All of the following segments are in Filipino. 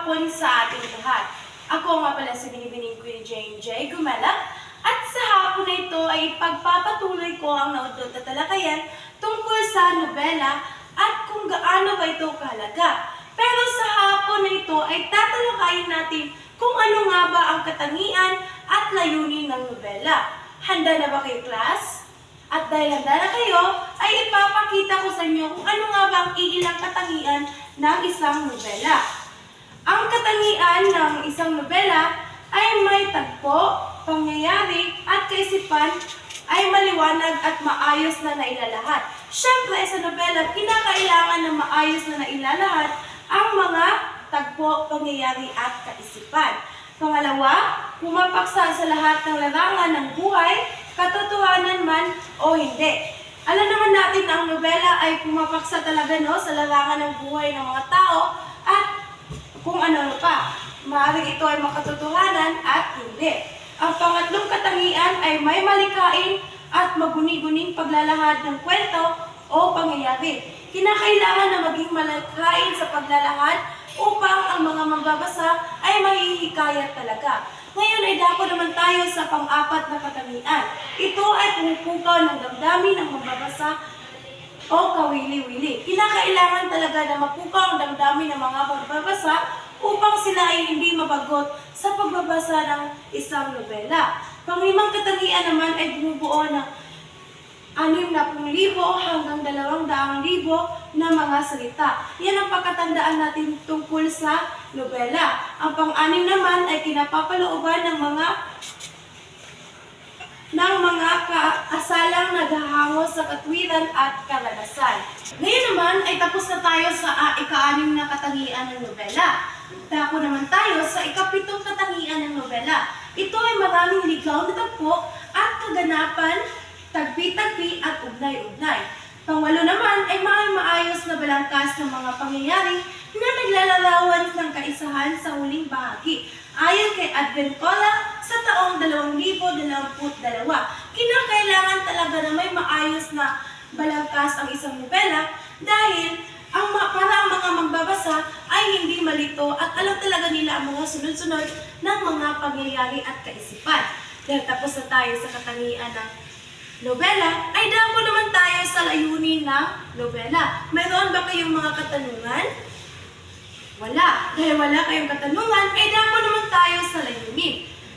hapon sa ating lahat. Ako nga pala si Binibining Queen Jane J. Gumala at sa hapon na ito ay pagpapatuloy ko ang naudot na talakayan tungkol sa nobela at kung gaano ba ito kahalaga. Pero sa hapon na ito ay tatalakayin natin kung ano nga ba ang katangian at layunin ng nobela. Handa na ba kayo, class? At dahil handa na kayo, ay ipapakita ko sa inyo kung ano nga ba ang iilang katangian ng isang nobela. Ang katangian ng isang nobela ay may tagpo, pangyayari at kaisipan ay maliwanag at maayos na nailalahat. Siyempre, sa nobela, kinakailangan na maayos na nailalahat ang mga tagpo, pangyayari at kaisipan. Pangalawa, pumapaksa sa lahat ng larangan ng buhay, katotohanan man o hindi. Alam naman natin na ang nobela ay pumapaksa talaga sa larangan ng buhay ng mga tao at kung ano pa. Maaaring ito ay makatotohanan at hindi. Ang pangatlong katangian ay may malikain at maguni-guning paglalahad ng kwento o pangyayari. Kinakailangan na maging malikain sa paglalahad upang ang mga mambabasa ay mahihikayat talaga. Ngayon ay dako naman tayo sa pang-apat na katangian. Ito ay pumupukaw ng damdamin ng mambabasa o kawili-wili. Kinakailangan talaga na mapukaw ang damdamin ng mga mambabasa upang sila ay hindi mabagot sa pagbabasa ng isang nobela. Panglimang katangian naman ay bumubuo ng 60,000 hanggang 200,000 na mga salita. Yan ang pagkatandaan natin tungkol sa nobela. Ang pang-anim naman ay kinapapalooban ng mga kaasalang naghahango sa katwiran at karanasan. Ngayon naman ay tapos na tayo sa ika-6 na katangian ng nobela. Dako naman tayo sa ika-7 katangian ng nobela. Ito ay maraming ligaw na tagpo at kaganapan, tagpi-tagpi at ugnay-ugnay. Pangwalo naman ay maayos na balangkas ng mga pangyayari na naglalarawan ng kaisahan sa huling bahagi. Ayon kay Advencola sa taong 2022, kinakailangan talaga na may maayos na balangkas ang isang nobela dahil para ang mga magbabasa ay hindi malito at alam talaga nila ang mga sunod-sunod ng mga pangyayari at kaisipan. Dahil tapos na tayo sa katangian ng nobela, ay dako naman tayo sa layunin ng nobela. Mayroon ba kayong mga katanungan? Wala. Dahil wala kayong katanungan, ay dako naman tayo sa layunin.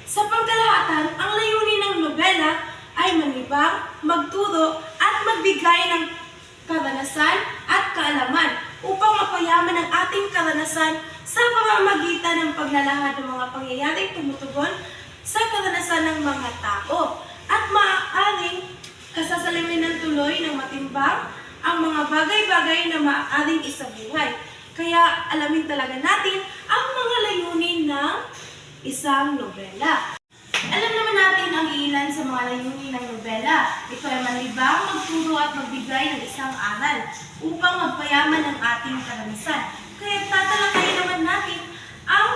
Sa pagkalahatan, ang layunin ng nobela ay manlibang, magturo at magbigay ng karanasan at kaalaman upang mapayaman ang ating karanasan sa pamamagitan ng paglalahad ng mga pangyayaring tumutugon sa karanasan ng mga tao at maaaring kasasalimin ng tuloy ng matimbang ang mga bagay-bagay na maaaring isabuhay. Kaya alamin talaga natin ang mga layunin ng isang nobela. Alam naman natin ang ilan sa mga layunin ng nobela. Ito ay manlibang, magturo at magbigay ng isang aral upang magpayaman ang ating karanasan. Kaya tatalakayin naman natin ang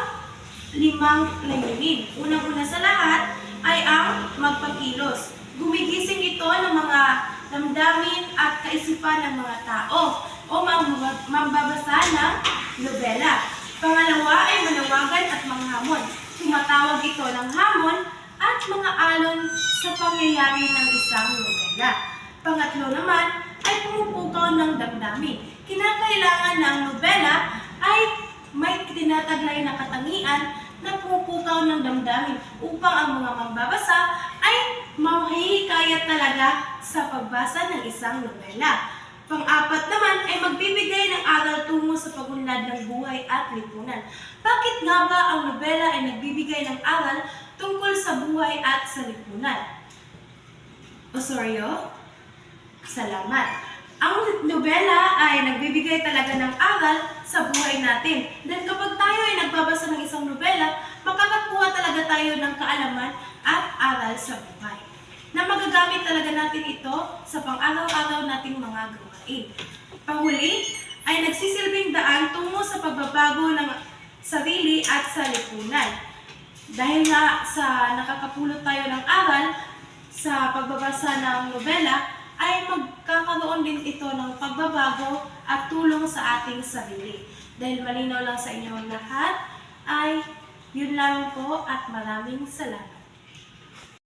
5 layunin. Unang-una sa lahat ay ang magpakilos. Gumigising ito ng mga damdamin at kaisipan ng mga tao o mambabasa ng nobela. Pangalawa ay manawagan at manghamon. Tumatawag ito ng hamon at mga alon sa pangyayari ng isang nobela. Pangatlo naman ay pumupukaw ng damdamin. Kinakailangan ng nobela ay may tinataglay na katangian na pumupukaw ng damdamin upang ang mga mambabasa ay mahihikayat talaga sa pagbasa ng isang nobela. Pang-apat naman ay magbibigay ng aral tungo sa pagunlad ng buhay at lipunan. Bakit nga ba ang nobela ay nagbibigay ng aral tungkol sa buhay at sa lipunan? Osorio? Salamat. Ang nobela ay nagbibigay talaga ng aral sa buhay natin. Dahil kapag tayo ay nagbabasa ng isang nobela, makakakuha talaga tayo ng kaalaman at aral sa buhay na magagamit talaga natin ito sa pang-araw-araw nating mga gawain. Panghuli ay nagsisilbing daan tungo sa pagbabago ng sarili at sa lipunan. Dahil nga sa nakakapulot tayo ng aral sa pagbabasa ng nobela, ay magkakaroon din ito ng pagbabago at tulong sa ating sarili. Dahil malinaw lang sa inyong lahat ay yun lang po at maraming salamat.